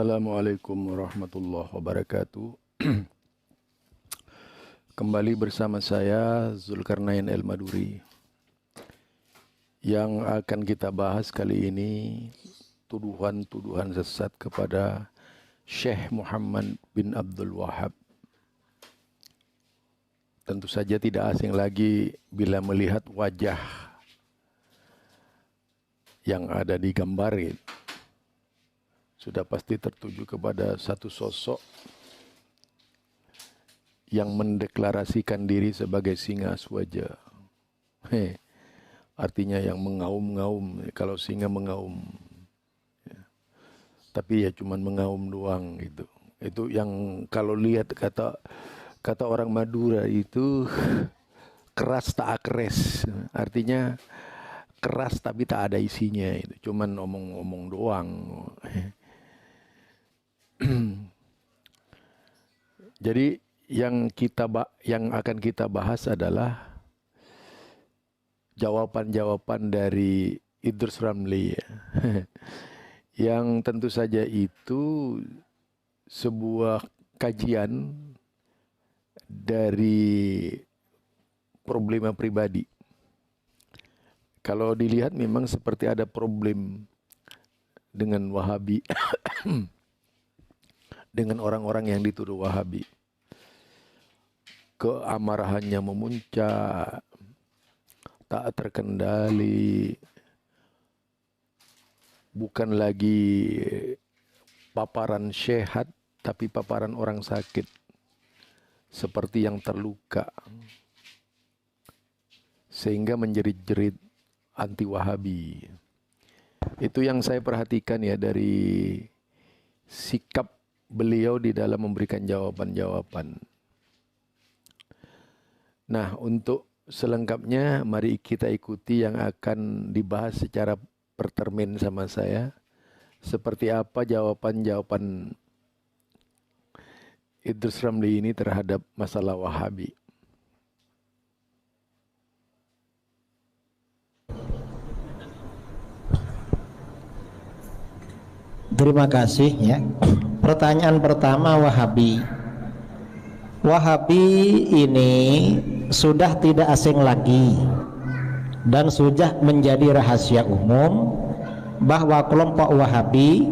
Assalamualaikum warahmatullahi wabarakatuh. Kembali bersama saya Zulkarnain El-Maduri. Yang akan kita bahas kali ini tuduhan-tuduhan sesat kepada Syekh Muhammad bin Abdul Wahab. Tentu saja tidak asing lagi bila melihat wajah yang ada di gambar itu. Sudah pasti tertuju kepada satu sosok yang mendeklarasikan diri sebagai singa aswaja. Artinya yang mengaum-ngaum, kalau singa mengaum. Ya. Tapi ya cuman mengaum doang gitu. Itu yang kalau lihat kata orang Madura itu keras tak akres. Artinya keras tapi tak ada isinya itu. Cuman omong-omong doang. Jadi yang akan kita bahas adalah jawaban-jawaban dari Idrus Ramli ya. Yang tentu saja itu sebuah kajian dari problema pribadi. Kalau dilihat memang seperti ada problem dengan Wahabi. Dengan orang-orang yang dituduh Wahabi. Keamarahannya memuncak, tak terkendali, bukan lagi paparan syekhat, tapi paparan orang sakit, seperti yang terluka, sehingga menjerit-jerit anti-Wahabi. Itu yang saya perhatikan ya dari sikap beliau di dalam memberikan jawaban-jawaban. Nah, untuk selengkapnya mari kita ikuti yang akan dibahas secara pertermin sama saya. Seperti apa jawaban-jawaban Idrus Ramli ini terhadap masalah Wahabi. Terima kasih ya. Pertanyaan pertama, Wahabi. Wahabi ini sudah tidak asing lagi dan sudah menjadi rahasia umum bahwa kelompok Wahabi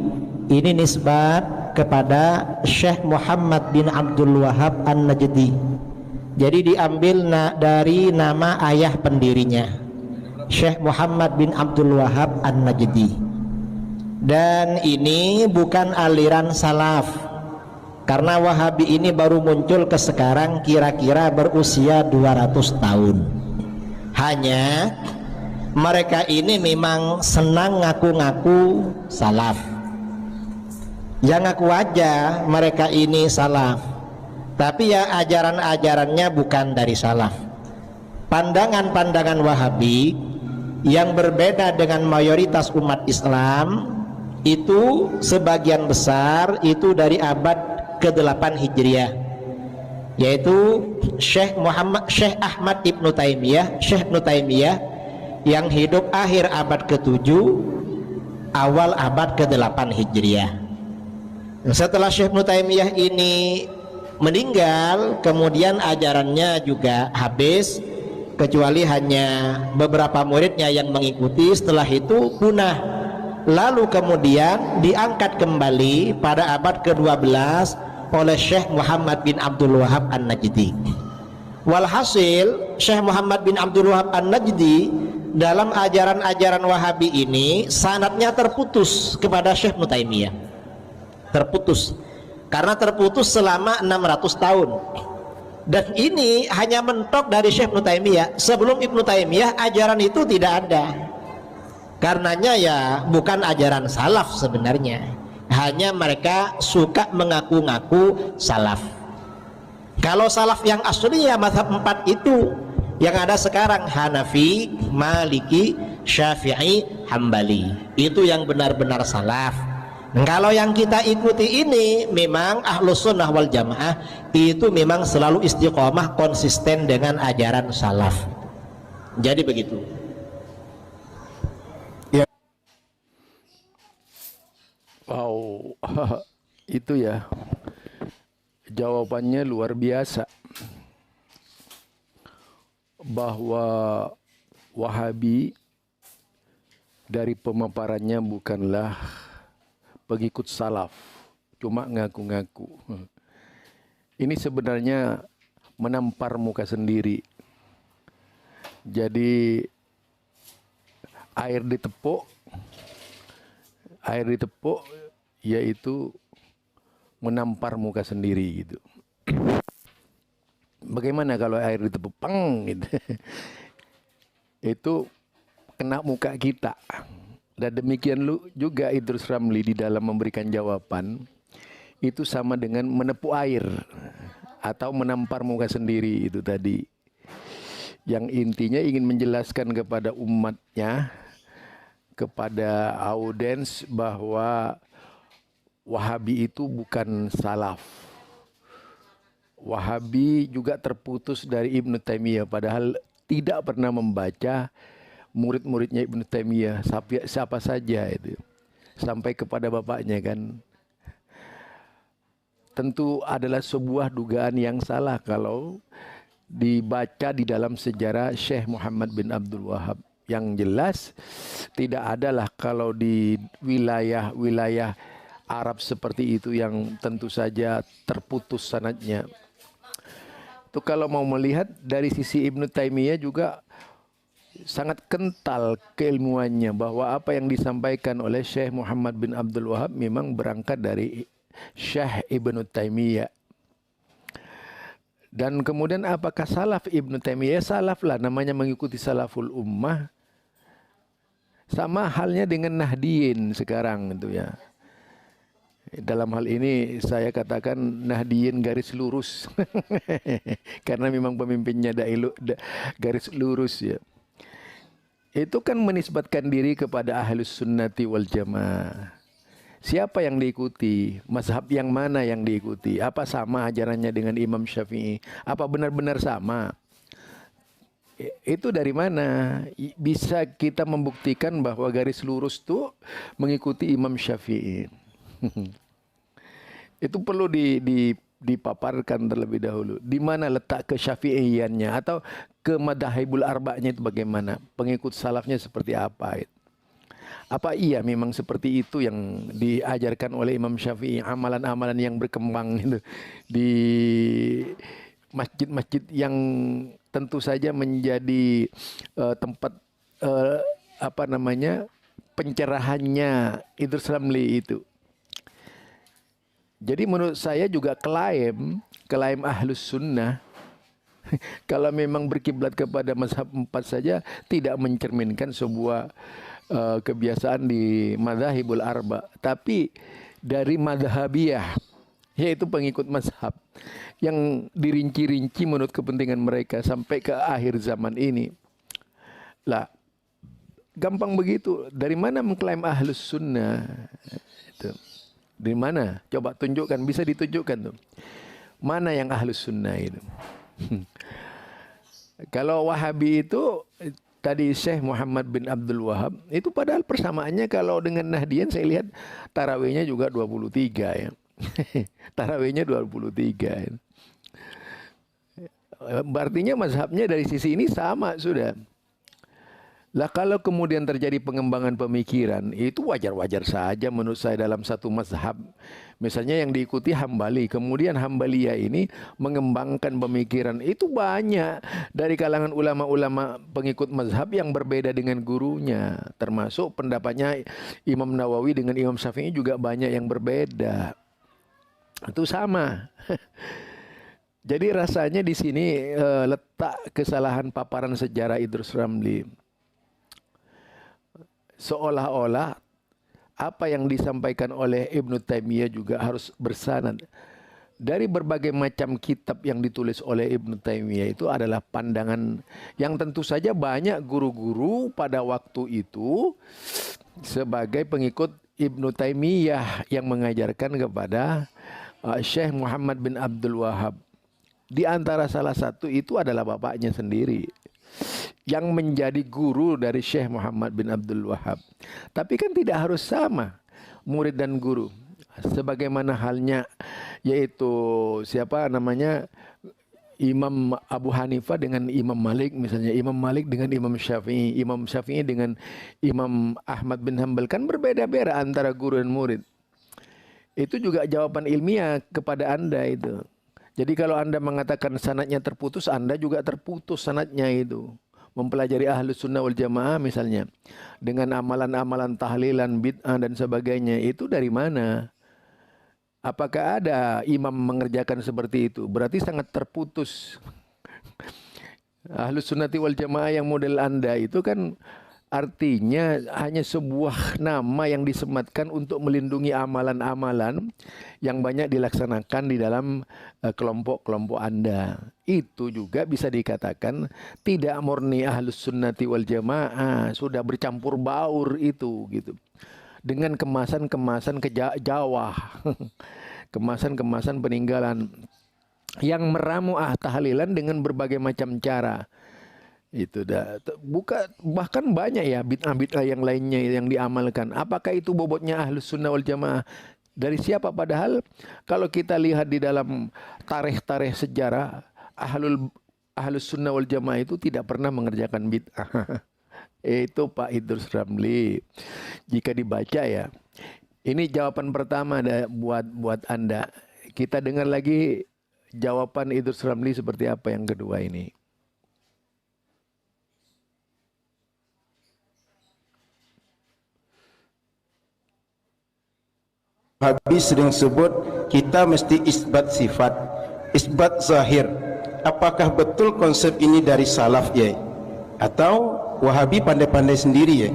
ini nisbat kepada Syekh Muhammad bin Abdul Wahab An-Najdi. Jadi diambil dari nama ayah pendirinya, Syekh Muhammad bin Abdul Wahab An-Najdi. Dan ini bukan aliran salaf, karena Wahabi ini baru muncul ke sekarang kira-kira berusia 200 tahun. Hanya mereka ini memang senang ngaku-ngaku salaf. Yang ngaku aja mereka ini salaf, tapi ya ajaran-ajarannya bukan dari salaf. Pandangan-pandangan Wahabi yang berbeda dengan mayoritas umat Islam itu sebagian besar itu dari abad ke-8 Hijriah, yaitu Syekh Ahmad Ibnu Taimiyah, Syekh Ibnu Taimiyah yang hidup akhir abad ke-7 awal abad ke-8 Hijriah. Setelah Syekh Ibnu Taimiyah ini meninggal, kemudian ajarannya juga habis, kecuali hanya beberapa muridnya yang mengikuti. Setelah itu punah. Lalu kemudian diangkat kembali pada abad ke-12 oleh Syekh Muhammad bin Abdul Wahab An-Najdi. Walhasil Syekh Muhammad bin Abdul Wahab An-Najdi dalam ajaran-ajaran Wahabi ini sanadnya terputus kepada Syekh Ibnu Taimiyah. Terputus. Karena terputus selama 600 tahun. Dan ini hanya mentok dari Syekh Ibnu Taimiyah. Sebelum Ibnu Taimiyah ajaran itu tidak ada. Karenanya ya bukan ajaran salaf sebenarnya, hanya mereka suka mengaku-ngaku salaf. Kalau salaf yang aslinya mazhab 4 itu yang ada sekarang, Hanafi, Maliki, Syafi'i, Hambali, itu yang benar-benar salaf. Kalau yang kita ikuti ini memang Ahlus Sunnah wal Jamaah, itu memang selalu istiqomah konsisten dengan ajaran salaf. Jadi begitu. Wow, itu ya jawabannya luar biasa, bahwa Wahabi dari pemaparannya bukanlah pengikut salaf, cuma ngaku-ngaku. Ini sebenarnya menampar muka sendiri. Jadi air ditepuk yaitu menampar muka sendiri gitu. Bagaimana kalau air ditepuk peng gitu. Itu kena muka kita. Dan demikian juga Idrus Ramli di dalam memberikan jawaban itu sama dengan menepuk air atau menampar muka sendiri itu tadi. Yang intinya ingin menjelaskan kepada umatnya, kepada audiens bahwa Wahabi itu bukan salaf. Wahabi juga terputus dari Ibnu Taimiyah, padahal tidak pernah membaca murid-muridnya Ibnu Taimiyah, siapa saja itu, sampai kepada bapaknya kan. Tentu adalah sebuah dugaan yang salah kalau dibaca di dalam sejarah Syekh Muhammad bin Abdul Wahab. Yang jelas tidak adalah kalau di wilayah-wilayah Arab seperti itu yang tentu saja terputus sanadnya. Itu kalau mau melihat dari sisi Ibnu Taimiyah juga sangat kental keilmuannya, bahwa apa yang disampaikan oleh Syekh Muhammad bin Abdul Wahab memang berangkat dari Syekh Ibnu Taimiyah. Dan kemudian apakah salaf Ibnu Taimiyah? Salaf lah, namanya mengikuti salaful ummah. Sama halnya dengan Nahdiyin sekarang itu ya. Dalam hal ini saya katakan Nahdiyin garis lurus. Karena memang pemimpinnya garis lurus ya. Itu kan menisbatkan diri kepada Ahlus Sunnati wal Jamaah. Siapa yang diikuti? Mazhab yang mana yang diikuti? Apa sama ajarannya dengan Imam Syafi'i? Apa benar-benar sama? Itu dari mana? Bisa kita membuktikan bahwa garis lurus itu mengikuti Imam Syafi'i. Itu perlu dipaparkan terlebih dahulu. Di mana letak kesyafi'iyannya atau ke madhahibul arba'nya itu bagaimana? Pengikut salafnya seperti apa? Apa iya memang seperti itu yang diajarkan oleh Imam Syafi'i, amalan-amalan yang berkembang itu di masjid-masjid yang tentu saja menjadi tempat pencerahannya Idrus Ramli itu. Jadi menurut saya juga klaim Ahlus Sunnah kalau memang berkiblat kepada mazhab 4 saja tidak mencerminkan sebuah kebiasaan di madzhabul arba, tapi dari madhabiyah, yaitu pengikut mazhab yang dirinci-rinci menurut kepentingan mereka sampai ke akhir zaman ini. Lah, gampang begitu. Dari mana mengklaim Ahlus Sunnah? Itu. Di mana? Coba tunjukkan, bisa ditunjukkan tuh. Mana yang Ahlus Sunnah itu? Kalau Wahabi itu tadi Syekh Muhammad bin Abdul Wahab itu padahal persamaannya kalau dengan Nahdiyin saya lihat tarawihnya juga 23 ya. Tarawihnya 23 ya. Artinya mazhabnya dari sisi ini sama sudah. Lah kalau kemudian terjadi pengembangan pemikiran, itu wajar-wajar saja menurut saya dalam satu mazhab. Misalnya yang diikuti Hambali, kemudian Hambaliyah ini mengembangkan pemikiran. Itu banyak dari kalangan ulama-ulama pengikut mazhab yang berbeda dengan gurunya. Termasuk pendapatnya Imam Nawawi dengan Imam Syafi'i juga banyak yang berbeda. Itu sama. Jadi rasanya di sini letak kesalahan paparan sejarah Idrus Ramli. Seolah-olah apa yang disampaikan oleh Ibnu Taimiyah juga harus bersanad. Dari berbagai macam kitab yang ditulis oleh Ibnu Taimiyah itu adalah pandangan yang tentu saja banyak guru-guru pada waktu itu sebagai pengikut Ibnu Taimiyah yang mengajarkan kepada Syekh Muhammad bin Abdul Wahab. Di antara salah satu itu adalah bapaknya sendiri yang menjadi guru dari Syekh Muhammad bin Abdul Wahab. Tapi kan tidak harus sama murid dan guru. sebagaimana halnya yaitu siapa namanya Imam Abu Hanifah dengan Imam Malik, misalnya Imam Malik dengan Imam Syafi'i, Imam Syafi'i dengan Imam Ahmad bin Hanbal, kan berbeda-beda antara guru dan murid. Itu juga jawaban ilmiah kepada Anda itu. Jadi kalau Anda mengatakan sanadnya terputus, Anda juga terputus sanadnya itu. Mempelajari Ahlus Sunnah wal Jamaah misalnya, dengan amalan-amalan tahlilan, bid'ah dan sebagainya, itu dari mana? Apakah ada imam mengerjakan seperti itu? Berarti sangat terputus. Ahlus Sunnati wal Jamaah yang model Anda itu kan artinya hanya sebuah nama yang disematkan untuk melindungi amalan-amalan yang banyak dilaksanakan di dalam kelompok-kelompok Anda. Itu juga bisa dikatakan tidak murni Ahlus Sunnati wal Jamaah, sudah bercampur baur itu gitu. Dengan kemasan-kemasan Jawa, kemasan-kemasan peninggalan yang meramu tahlilan dengan berbagai macam cara. Itu dah. Bahkan banyak ya bid'ah-bid'ah yang lainnya yang diamalkan. Apakah itu bobotnya Ahlus Sunnah wal Jamaah? Dari siapa? Padahal kalau kita lihat di dalam tarikh-tarikh sejarah, Ahlus Sunnah wal Jamaah itu tidak pernah mengerjakan bid'ah. Itu Pak Idrus Ramli. Jika dibaca ya, ini jawaban pertama buat Anda. Kita dengar lagi jawaban Idrus Ramli seperti apa yang kedua ini. Habis sering sebut kita mesti isbat sifat, isbat zahir. Apakah betul konsep ini dari salaf ya? Atau Wahabi pandai-pandai sendiri ya?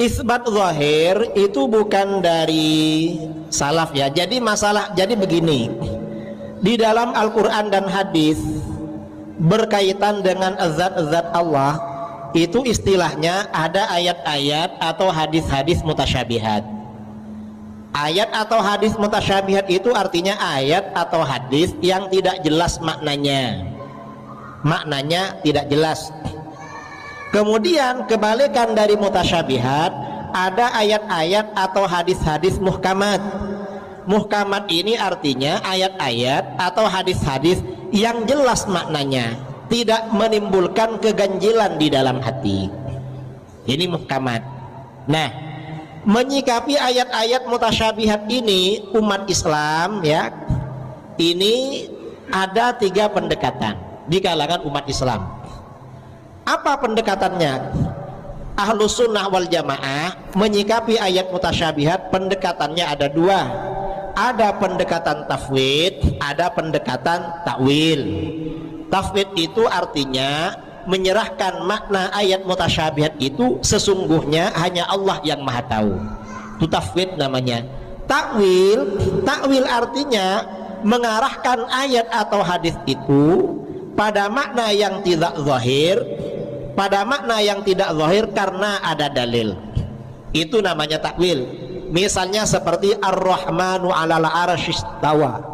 Isbat zahir itu bukan dari salaf ya. Jadi begini, di dalam Al-Quran dan hadis berkaitan dengan zat-zat Allah, itu istilahnya ada ayat-ayat atau hadis-hadis mutasyabihat. Ayat atau hadis mutasyabihat itu artinya ayat atau hadis yang tidak jelas maknanya tidak jelas. Kemudian kebalikan dari mutasyabihat, ada ayat-ayat atau hadis-hadis muhkamat. Muhkamat ini artinya ayat-ayat atau hadis-hadis yang jelas maknanya, tidak menimbulkan keganjilan di dalam hati. Ini muhkamat. Nah, menyikapi ayat-ayat mutasyabihat ini, umat Islam ya, ini ada 3 pendekatan di kalangan umat Islam. Apa pendekatannya? Ahlus Sunnah wal Jamaah menyikapi ayat mutasyabihat, pendekatannya ada 2. Ada pendekatan tafwid, ada pendekatan takwil. Tafwid itu artinya menyerahkan makna ayat mutasyabihat itu sesungguhnya hanya Allah yang maha tahu. Itu tafwid namanya. Takwil artinya mengarahkan ayat atau hadis itu pada makna yang tidak zahir, karena ada dalil. Itu namanya takwil. Misalnya seperti Ar-Rahmanu 'alal 'arsy istawa.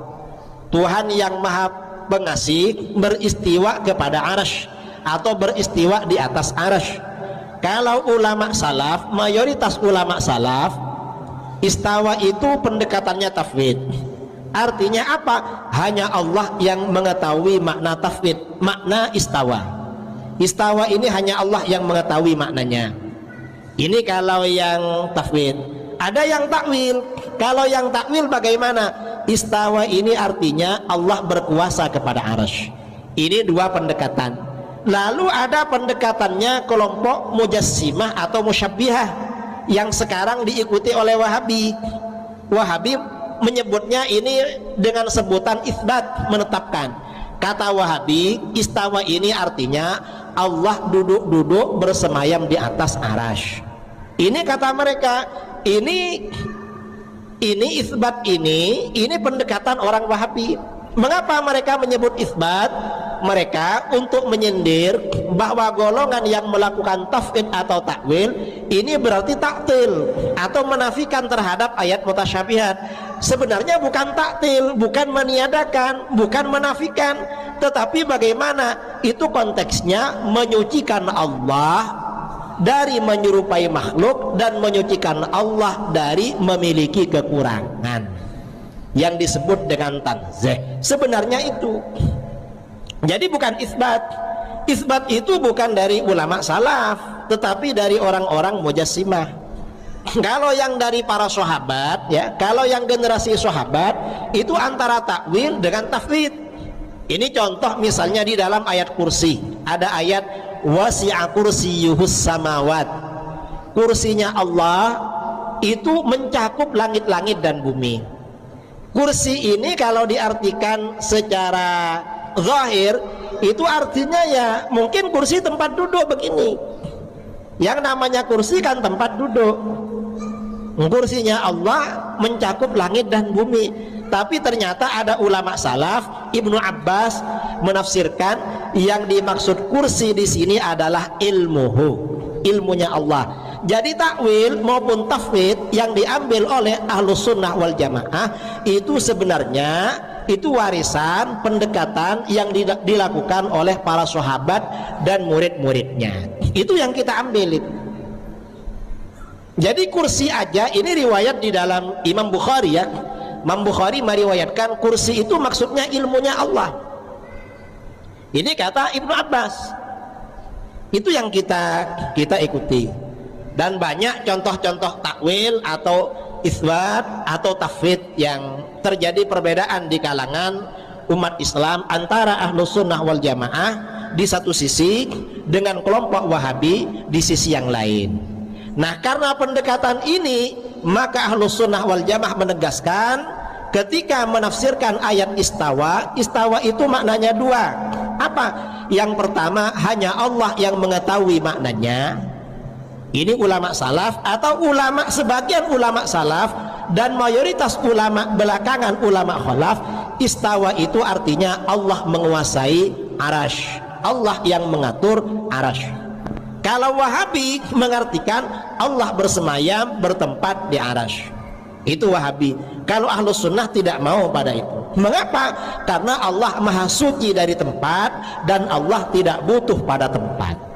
Tuhan yang maha pengasih beristiwa kepada arsy atau beristiwa di atas arsy. Kalau ulama salaf, mayoritas ulama salaf, istawa itu pendekatannya tafwid. Artinya apa? Hanya Allah yang mengetahui makna tafwid, makna istawa. Istawa ini hanya Allah yang mengetahui maknanya. Ini kalau yang tafwid. Ada yang takwil. Kalau yang takwil bagaimana? Istawa ini artinya Allah berkuasa kepada arsy. Ini 2 pendekatan. Lalu ada pendekatannya kelompok mujassimah atau musyabbihah yang sekarang diikuti oleh Wahabi. Wahabi menyebutnya ini dengan sebutan isbat, menetapkan. Kata Wahabi, istawa ini artinya Allah duduk-duduk bersemayam di atas arsy. Ini kata mereka, ini isbat, ini pendekatan orang Wahabi. Mengapa mereka menyebut isbat? Mereka untuk menyindir bahwa golongan yang melakukan tafwid atau takwil ini berarti taktil atau menafikan terhadap ayat mutasyabihat. Sebenarnya bukan taktil, bukan meniadakan, bukan menafikan, tetapi bagaimana itu konteksnya menyucikan Allah dari menyerupai makhluk dan menyucikan Allah dari memiliki kekurangan, yang disebut dengan tanzih. Sebenarnya itu. Jadi bukan isbat. Isbat itu bukan dari ulama salaf, tetapi dari orang-orang mujassimah. Kalau yang dari para sahabat, ya, kalau yang generasi sahabat itu antara takwil dengan tafwid. Ini contoh misalnya di dalam ayat kursi. Ada ayat wasi'a kursiyyuhus samawat. Kursinya Allah itu mencakup langit-langit dan bumi. Kursi ini kalau diartikan secara zahir itu artinya ya mungkin kursi tempat duduk begini. Yang namanya kursi kan tempat duduk. Kursinya Allah mencakup langit dan bumi. Tapi ternyata ada ulama salaf, Ibnu Abbas menafsirkan yang dimaksud kursi di sini adalah ilmunya Allah. Jadi takwil maupun tafwid yang diambil oleh Ahlus Sunnah wal Jamaah itu sebenarnya itu warisan pendekatan yang dilakukan oleh para sahabat dan murid-muridnya. Itu yang kita ambil. Jadi kursi aja ini riwayat di dalam Imam Bukhari, ya. Imam Bukhari meriwayatkan kursi itu maksudnya ilmunya Allah. Ini kata Ibnu Abbas. Itu yang kita ikuti. Dan banyak contoh-contoh takwil atau isbat atau tafwid yang terjadi perbedaan di kalangan umat Islam antara Ahlus Sunnah wal Jamaah di satu sisi dengan kelompok Wahabi di sisi yang lain. Nah, karena pendekatan ini maka Ahlus Sunnah wal Jamaah menegaskan ketika menafsirkan ayat istawa, istawa itu maknanya dua. Apa? Yang pertama hanya Allah yang mengetahui maknanya. Ini ulama salaf atau sebagian ulama salaf dan mayoritas ulama belakangan ulama khalaf, istawa itu artinya Allah menguasai arash, Allah yang mengatur arash. Kalau Wahabi mengartikan Allah bersemayam bertempat di arash. Itu Wahabi. Kalau Ahlus Sunnah tidak mau pada itu. Mengapa? Karena Allah maha suci dari tempat dan Allah tidak butuh pada tempat.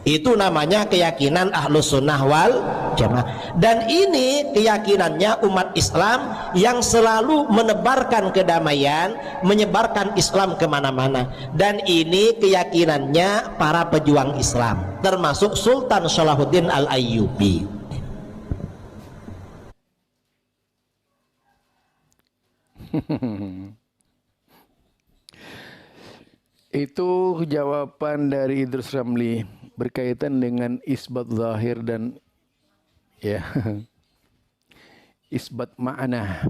Itu namanya keyakinan Ahlus Sunnah wal Jamaah. Dan ini keyakinannya umat Islam yang selalu menebarkan kedamaian, menyebarkan Islam kemana-mana. Dan ini keyakinannya para pejuang Islam, termasuk Sultan Salahuddin Al-Ayyubi. Itu jawaban dari Idrus Ramli berkaitan dengan isbat zahir dan ya isbat makna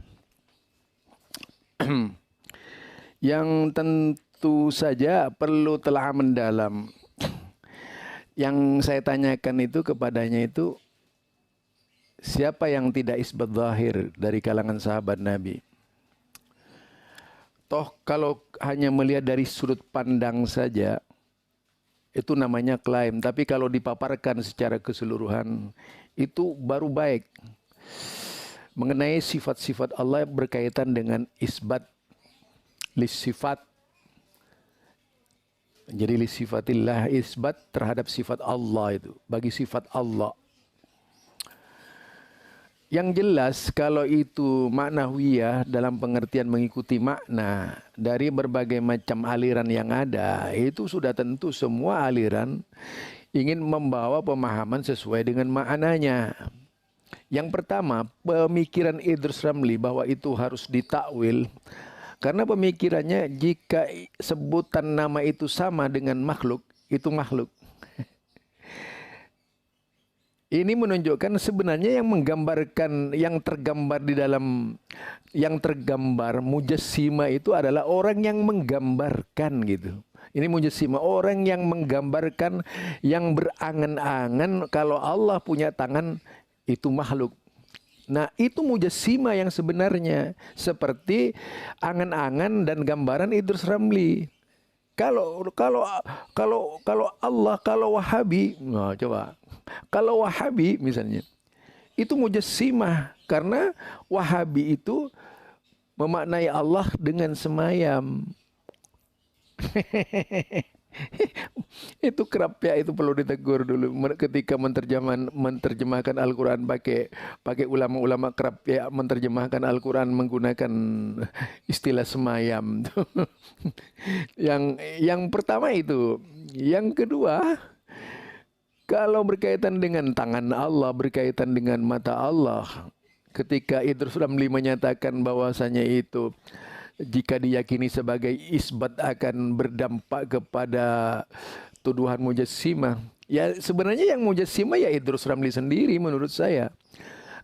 yang tentu saja perlu telah mendalam. Yang saya tanyakan itu kepadanya itu siapa yang tidak isbat zahir dari kalangan sahabat Nabi? Toh kalau hanya melihat dari sudut pandang saja itu namanya klaim, tapi kalau dipaparkan secara keseluruhan itu baru baik. Mengenai sifat-sifat Allah berkaitan dengan isbat lisifat. Jadi lisifatillah, isbat terhadap sifat Allah itu, bagi sifat Allah. Yang jelas kalau itu maknawiyah dalam pengertian mengikuti makna dari berbagai macam aliran yang ada, itu sudah tentu semua aliran ingin membawa pemahaman sesuai dengan maknanya. Yang pertama, pemikiran Idrus Ramli bahwa itu harus ditakwil. Karena pemikirannya jika sebutan nama itu sama dengan makhluk, itu makhluk. Ini menunjukkan sebenarnya yang menggambarkan, yang tergambar di dalam, yang tergambar mujassima itu adalah orang yang menggambarkan gitu. Ini mujassima, orang yang menggambarkan, yang berangan-angan kalau Allah punya tangan itu makhluk. Nah, itu mujassima yang sebenarnya seperti angan-angan dan gambaran Idrus Ramli. Kalau Allah, kalau Wahabi, nah coba. Kalau Wahabi misalnya, itu mujassimah karena Wahabi itu memaknai Allah dengan semayam. Itu kerap ya, itu perlu ditegur dulu ketika menerjemahkan Al-Quran, pakai ulama-ulama kerap ya menerjemahkan Al-Quran menggunakan istilah semayam. Yang pertama itu. Yang kedua, kalau berkaitan dengan tangan Allah, berkaitan dengan mata Allah, ketika Idrus Ramli menyatakan bahwasanya itu jika diyakini sebagai isbat akan berdampak kepada tuduhan mujassimah. Ya sebenarnya yang mujassimah ya Idrus Ramli sendiri menurut saya.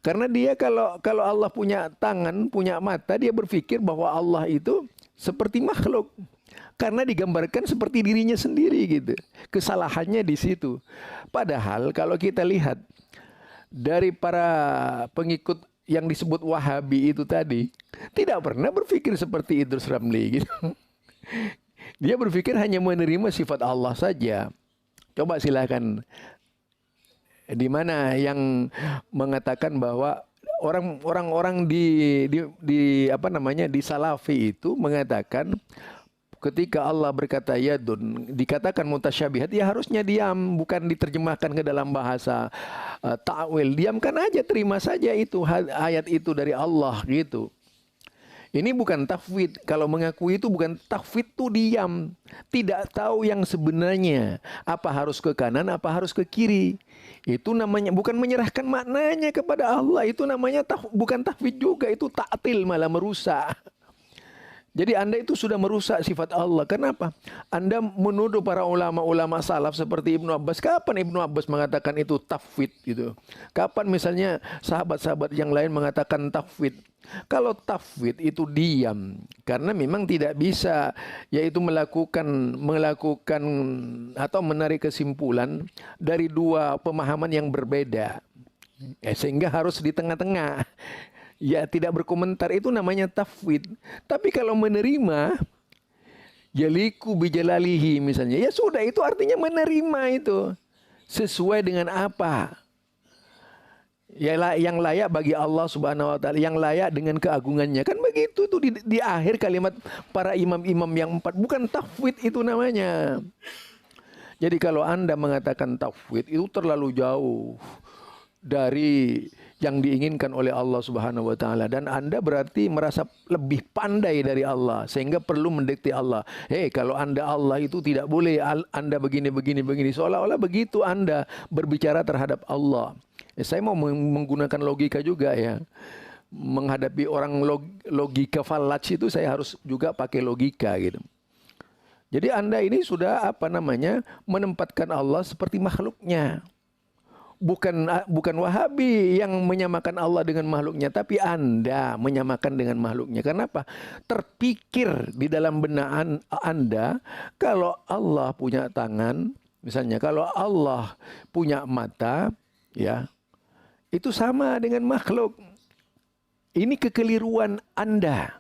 Karena dia kalau Allah punya tangan, punya mata, dia berpikir bahwa Allah itu seperti makhluk. Karena digambarkan seperti dirinya sendiri gitu. Kesalahannya di situ. Padahal kalau kita lihat dari para pengikut yang disebut Wahabi itu tadi, tidak pernah berpikir seperti Idrus Ramli gitu. Dia berpikir hanya menerima sifat Allah saja. Coba silakan, di mana yang mengatakan bahwa orang-orang di apa namanya di Salafi itu mengatakan ketika Allah berkata yadun dikatakan mutasyabihat, ya harusnya diam, bukan diterjemahkan ke dalam bahasa ta'wil. Diamkan aja, terima saja itu ayat itu dari Allah gitu. Ini bukan tafwid. Kalau mengakui itu bukan tafwid, itu diam. Tidak tahu yang sebenarnya. Apa harus ke kanan, apa harus ke kiri. Itu namanya bukan menyerahkan maknanya kepada Allah. Itu namanya bukan tafwid juga. Itu ta'til, malah merusak. Jadi Anda itu sudah merusak sifat Allah. Kenapa? Anda menuduh para ulama-ulama salaf seperti Ibnu Abbas. Kapan Ibnu Abbas mengatakan itu tafwid gitu? Kapan misalnya sahabat-sahabat yang lain mengatakan tafwid? Kalau tafwid itu diam, karena memang tidak bisa, yaitu melakukan atau menarik kesimpulan dari dua pemahaman yang berbeda, sehingga harus di tengah-tengah. Ya tidak berkomentar, itu namanya tafwid. Tapi kalau menerima, yaliku bijalalihi misalnya, ya sudah, itu artinya menerima itu sesuai dengan apa yang layak bagi Allah Subhanahu wa taala, yang layak dengan keagungannya. Kan begitu tuh di akhir kalimat para imam-imam yang 4. Bukan tafwid itu namanya. Jadi kalau Anda mengatakan tafwid itu terlalu jauh dari yang diinginkan oleh Allah Subhanahu wa taala, dan Anda berarti merasa lebih pandai dari Allah sehingga perlu mendekati Allah. Kalau Anda Allah itu tidak boleh Anda begini, seolah-olah begitu Anda berbicara terhadap Allah. Saya mau menggunakan logika juga ya. Menghadapi orang logika falaj itu saya harus juga pakai logika gitu. Jadi Anda ini sudah menempatkan Allah seperti makhluknya. Bukan Wahabi yang menyamakan Allah dengan makhluknya, tapi Anda menyamakan dengan makhluknya. Kenapa? Terpikir di dalam benak Anda kalau Allah punya tangan, misalnya kalau Allah punya mata, ya itu sama dengan makhluk. Ini kekeliruan Anda,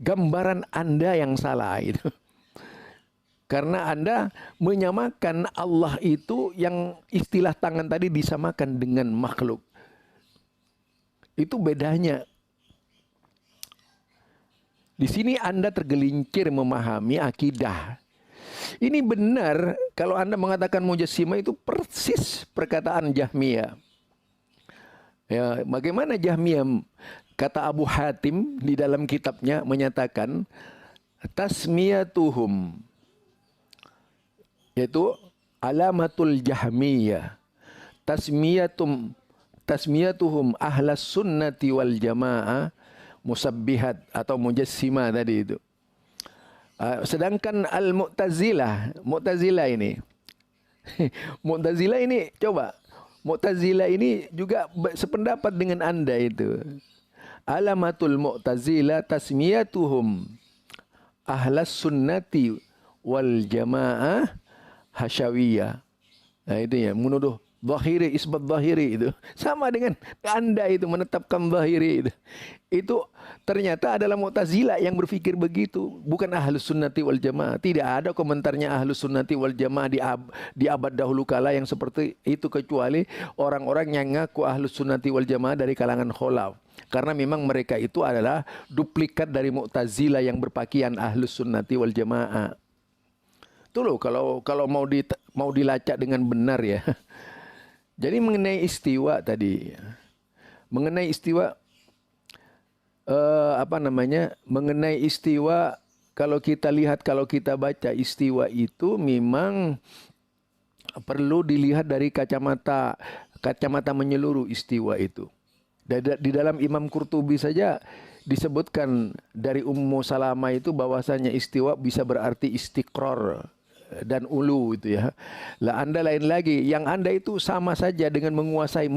gambaran Anda yang salah itu. Karena Anda menyamakan Allah itu, yang istilah tangan tadi disamakan dengan makhluk. Itu bedanya. Di sini Anda tergelincir memahami akidah. Ini benar kalau Anda mengatakan mujassimah, itu persis perkataan Jahmiyah. Ya, bagaimana Jahmiyah? Kata Abu Hatim di dalam kitabnya menyatakan tasmiyatuhum, yaitu alamatul Jahmiyah, tasmiyatuhum ahlas sunnati wal jamaah musabbihat atau mujassimah tadi itu. Sedangkan Mu'tazilah ini Mu'tazilah ini coba, Mu'tazilah ini juga sependapat dengan Anda itu. Alamatul Mu'tazilah tasmiyatuhum ahlas sunnati wal jamaah hasyawiyah. Nah itu ya, menuduh zahiri, isbat zahiri itu sama dengan Anda itu menetapkan zahiri itu. Itu ternyata adalah Mu'tazilah yang berpikir begitu, bukan Ahlus Sunnati wal Jamaah. Tidak ada komentarnya Ahlus Sunnati wal Jamaah di abad dahulu kala yang seperti itu, kecuali orang-orang yang ngaku Ahlus Sunnati wal Jamaah dari kalangan kholaf. Karena memang mereka itu adalah duplikat dari Mu'tazilah yang berpakaian Ahlus Sunnati wal Jamaah. Itu loh kalau mau dilacak dengan benar ya. Jadi mengenai istiwa tadi, mengenai istiwa mengenai istiwa, kalau kita lihat, kalau kita baca istiwa itu memang perlu dilihat dari kacamata menyeluruh istiwa itu. Di dalam Imam Qurtubi saja disebutkan dari Ummu Salamah itu bahwasanya istiwa bisa berarti istiqrar dan ulu itu ya. Lah Anda lain lagi, yang Anda itu sama saja dengan menguasai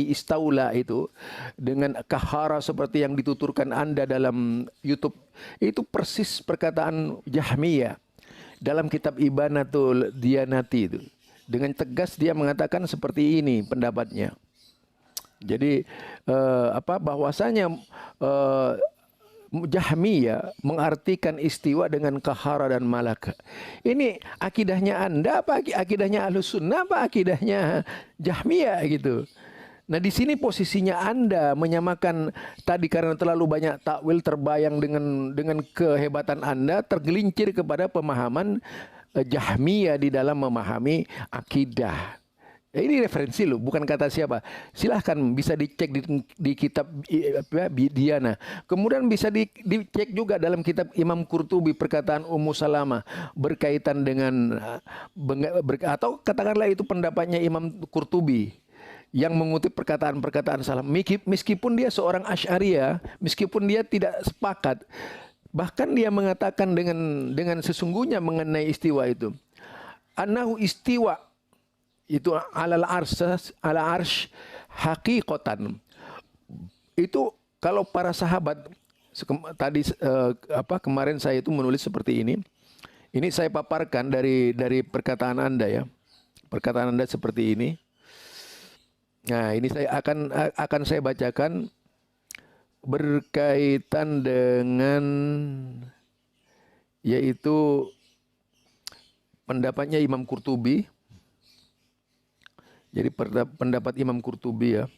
istaula itu dengan kahara seperti yang dituturkan Anda dalam YouTube. Itu persis perkataan Jahmiyah dalam kitab Ibanatul Diyanati itu. Dengan tegas dia mengatakan seperti ini pendapatnya. Jadi bahwasanya Jahmiyah mengartikan istiwa dengan kahara dan malaka. Ini akidahnya Anda apa akidahnya Ahlus Sunnah apa akidahnya Jahmiyah gitu. Nah di sini posisinya Anda menyamakan tadi karena terlalu banyak takwil terbayang dengan kehebatan Anda, tergelincir kepada pemahaman Jahmiyah di dalam memahami akidah. Ya, ini referensi loh, bukan kata siapa. Silahkan bisa dicek di kitab Diana. Kemudian bisa dicek juga dalam kitab Imam Qurtubi perkataan Ummu Salamah berkaitan dengan atau katakanlah itu pendapatnya Imam Qurtubi yang mengutip perkataan-perkataan salah. Meskipun dia seorang Asy'ariyah, meskipun dia tidak sepakat, bahkan dia mengatakan dengan sesungguhnya mengenai istiwa itu. Annahu istiwa itu ala arsh haqiqatan. Itu kalau para sahabat tadi kemarin saya itu menulis seperti ini. Ini saya paparkan dari perkataan Anda ya. Perkataan Anda seperti ini. Nah, ini saya akan saya bacakan berkaitan dengan yaitu pendapatnya Imam Qurtubi. Jadi pendapat Imam Qurtubi ya.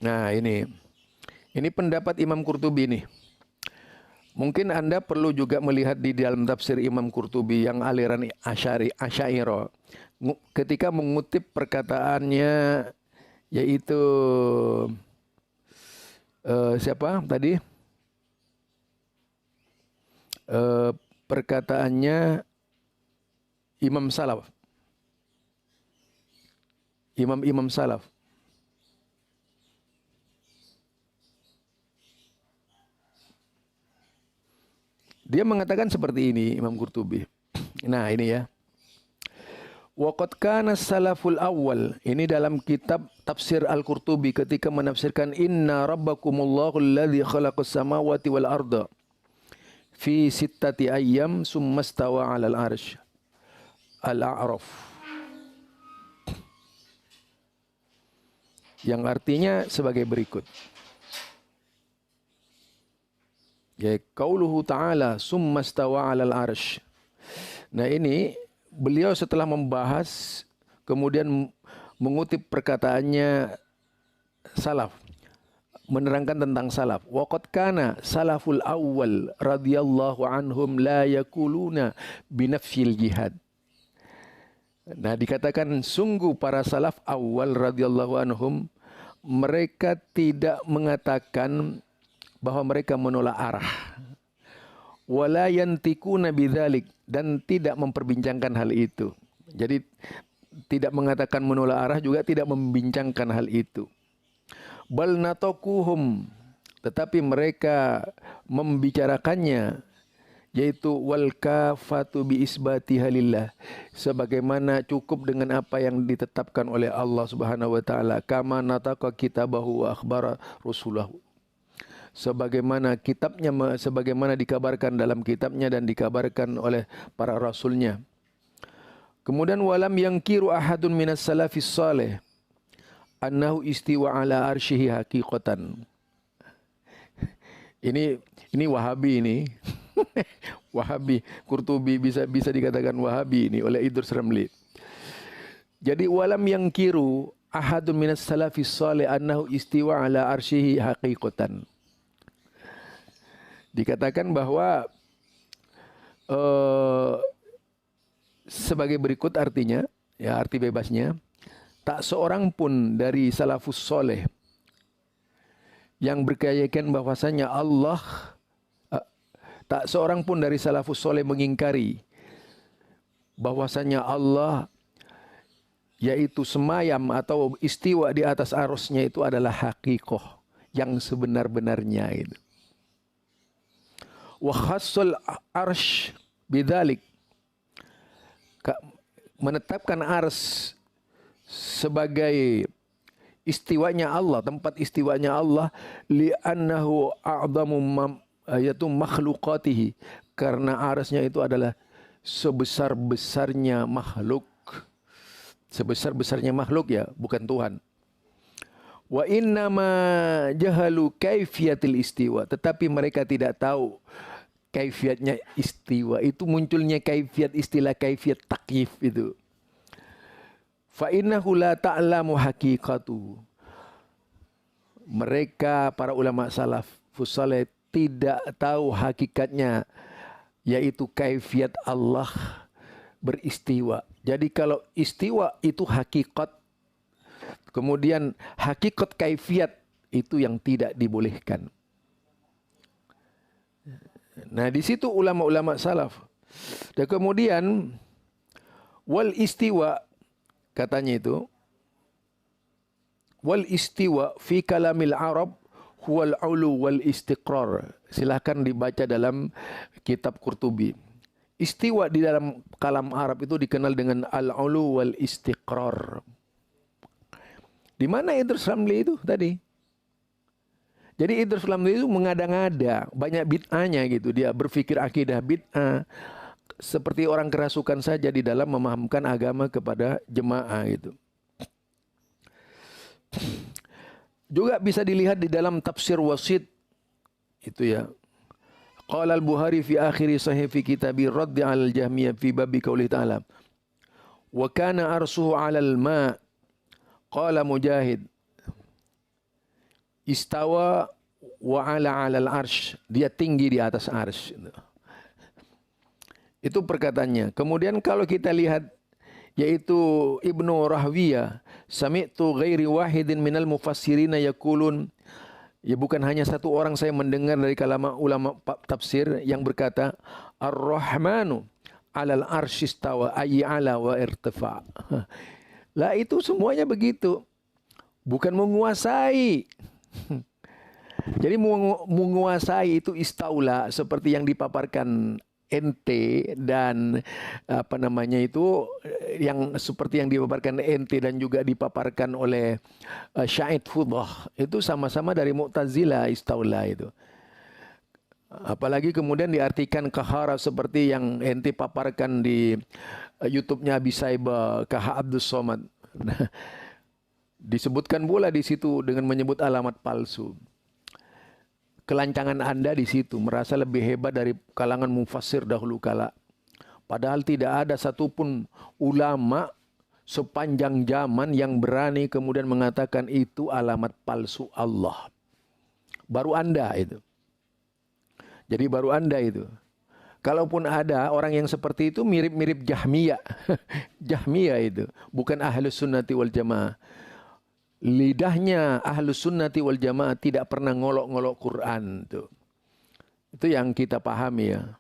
Nah, ini pendapat Imam Qurtubi nih. Mungkin Anda perlu juga melihat di dalam tafsir Imam Qurtubi yang aliran Asy'ariyah. Ketika mengutip perkataannya yaitu siapa tadi? Perkataannya Imam Salaf. Imam Salaf. Dia mengatakan seperti ini Imam Qurtubi. Nah, ini ya. Waqad kana salaful awal. Ini dalam kitab tafsir Al-Qurtubi ketika menafsirkan inna rabbakumullahu alladzi khalaqas samawati wal arda fi sittati ayyam summa stawa 'alal arsy. Al-A'raf. Yang artinya sebagai berikut. Ya, qauluhu ta'ala summa stawa 'alal arsy. Nah, ini beliau setelah membahas kemudian mengutip perkataannya salaf, menerangkan tentang salaf. Waqad kana salaful awwal radhiyallahu anhum la yaquluna binafsil jihad. Nah, dikatakan sungguh para salaf awal radhiyallahu anhum mereka tidak mengatakan bahwa mereka menolak arah. Wala yantikuna bidzalik, dan tidak memperbincangkan hal itu. Jadi tidak mengatakan menolak arah juga tidak membincangkan hal itu. Bal nataquhum, tetapi mereka membicarakannya yaitu wal kafatu bi isbati halillah, sebagaimana cukup dengan apa yang ditetapkan oleh Allah Subhanahu wa taala, kama nataqa kitabahu wa akhbara rasulahu, sebagaimana kitabnya, sebagaimana dikabarkan dalam kitabnya dan dikabarkan oleh para rasulnya. Kemudian walam yangkiru ahadun minas salafis salih annahu istiwa ala arsyihi haqiqatan. Ini Wahabi ini. Wahabi, Qurtubi bisa dikatakan Wahabi ini oleh Idrus Ramli. Jadi walam yangkiru ahadun minas salafis salih annahu istiwa ala arsyihi haqiqatan. Dikatakan bahwa eh, sebagai berikut artinya, ya arti bebasnya, tak seorang pun dari salafus soleh yang berkeyakinan bahwasanya Allah, tak seorang pun dari salafus soleh mengingkari bahwasanya Allah yaitu semayam atau istiwa di atas arusnya itu adalah hakikoh yang sebenar-benarnya itu. Wa khassul arsh bidzalik, menetapkan ars sebagai istiwanya Allah, tempat istiwanya Allah, li'annahu a'zamu yaitu makhluqatihi, karena arsnya itu adalah sebesar-besarnya makhluk. Sebesar-besarnya makhluk ya, bukan Tuhan. Wa innama jahalu kaifiyatil istiwa, tetapi mereka tidak tahu kaifiatnya istiwa. Itu munculnya kaifiat, istilah kaifiat takyif itu. Fa innahu la ta'lamu haqiqatu. Mereka para ulama salafus saleh tidak tahu hakikatnya, yaitu kaifiat Allah beristiwa. Jadi kalau istiwa itu hakikat, kemudian hakikat kaifiat itu yang tidak dibolehkan. Nah, di situ ulama-ulama salaf. Dan kemudian wal istiwa, katanya itu, wal istiwa fi kalamil Arab huwal ulu wal istiqrar. Silahkan dibaca dalam kitab Qurtubi. Istiwa di dalam kalam Arab itu dikenal dengan al-ulu wal istiqrar. Di mana Idrus Ramli itu tadi? Jadi Idrus Ramli itu mengada-ngada, banyak bid'ahnya gitu. Dia berpikir akidah bid'ah, seperti orang kerasukan saja di dalam memahamkan agama kepada jemaah itu. Juga bisa dilihat di dalam tafsir Wasit itu ya. Qala al-Bukhari fi akhiri sahih fi kitabi Radd 'ala al-Jahmiyah fi babi qaulih ta'ala. Wa kana arsuhu 'ala al-ma'. Qala Mujahid istawa wa 'ala al-arsh. Dia tinggi di atas arsy. Itu perkataannya. Kemudian kalau kita lihat yaitu Ibnu Rahwiyah, sami'tu ghairi wahidin minal mufassirina yaqulun, ya bukan hanya satu orang saya mendengar dari kalangan ulama tafsir yang berkata Ar-Rahmanu 'alal arsy istawa ay 'ala wa irtifa. Lah itu semuanya begitu. Bukan menguasai. Jadi menguasai itu istaula seperti yang dipaparkan ente dan apa namanya itu yang seperti yang dipaparkan ente dan juga dipaparkan oleh Syahid Fudah, itu sama-sama dari Mu'tazilah istaula itu. Apalagi kemudian diartikan kahara seperti yang ente paparkan di YouTube-nya Abi Saiba Kaha Abdus Somad. Nah, disebutkan pula di situ dengan menyebut alamat palsu. Kelancangan Anda di situ, merasa lebih hebat dari kalangan mufassir dahulu kala. Padahal tidak ada satupun ulama sepanjang zaman yang berani kemudian mengatakan itu alamat palsu Allah. Baru Anda itu. Jadi baru Anda itu. Kalaupun ada orang yang seperti itu mirip-mirip Jahmiyah. Jahmiyah itu. Bukan Ahlus Sunnati wal Jamaah. Lidahnya Ahlus Sunnati wal Jamaah tidak pernah ngolok-ngolok Quran. Itu yang kita pahami ya.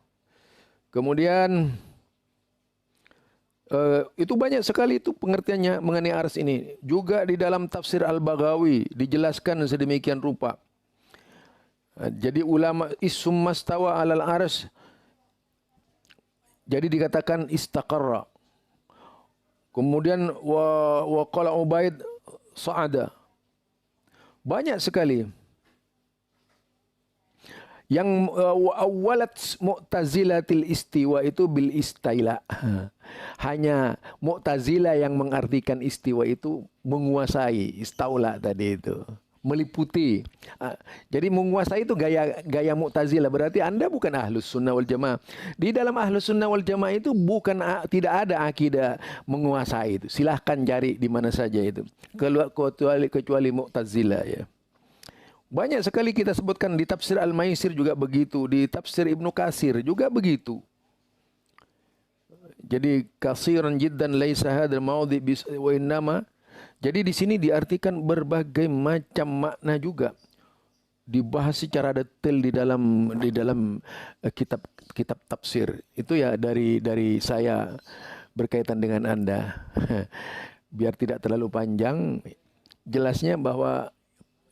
Kemudian itu banyak sekali itu pengertiannya mengenai ars ini. Juga di dalam tafsir Al-Baghawi dijelaskan sedemikian rupa. Jadi ulama isummastawa alal ars, jadi dikatakan istaqarra. Kemudian wa qala Ubaid sa'ada. Banyak sekali. Yang awalat Mu'tazilatil istiwa itu bil istaila. Hanya Mu'tazilah yang mengartikan istiwa itu menguasai, istaula tadi itu. Meliputi. Jadi menguasai itu gaya Mu'tazilah. Berarti Anda bukan Ahlus Sunnah wal Jamaah. Di dalam Ahlus Sunnah wal Jamaah itu tidak ada akidah menguasai itu. Silahkan cari di mana saja itu. Kecuali Mu'tazilah ya. Banyak sekali kita sebutkan di tafsir Al-Maisir juga begitu. Di tafsir Ibnu Katsir juga begitu. Jadi kasiran jiddan laisa hadzal maudhi wa innama. Jadi di sini diartikan berbagai macam makna juga. Dibahas secara detail di dalam kitab tafsir. Itu ya dari saya berkaitan dengan Anda. Biar tidak terlalu panjang, jelasnya bahwa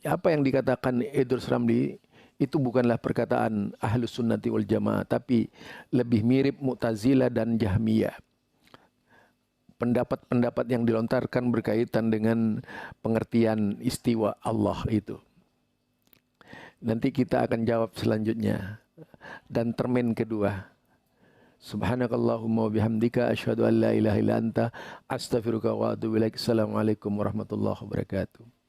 apa yang dikatakan Idrus Ramli itu bukanlah perkataan Ahlus Sunnati wal Jamaah, tapi lebih mirip Mu'tazilah dan Jahmiyah. Pendapat-pendapat yang dilontarkan berkaitan dengan pengertian istiwa Allah itu. Nanti kita akan jawab selanjutnya. Dan termen kedua. Subhanakallahumma wa bihamdika asyhadu an la ilaha illa anta astaghfiruka wa atubu ilaik. Assalamualaikum warahmatullahi wabarakatuh.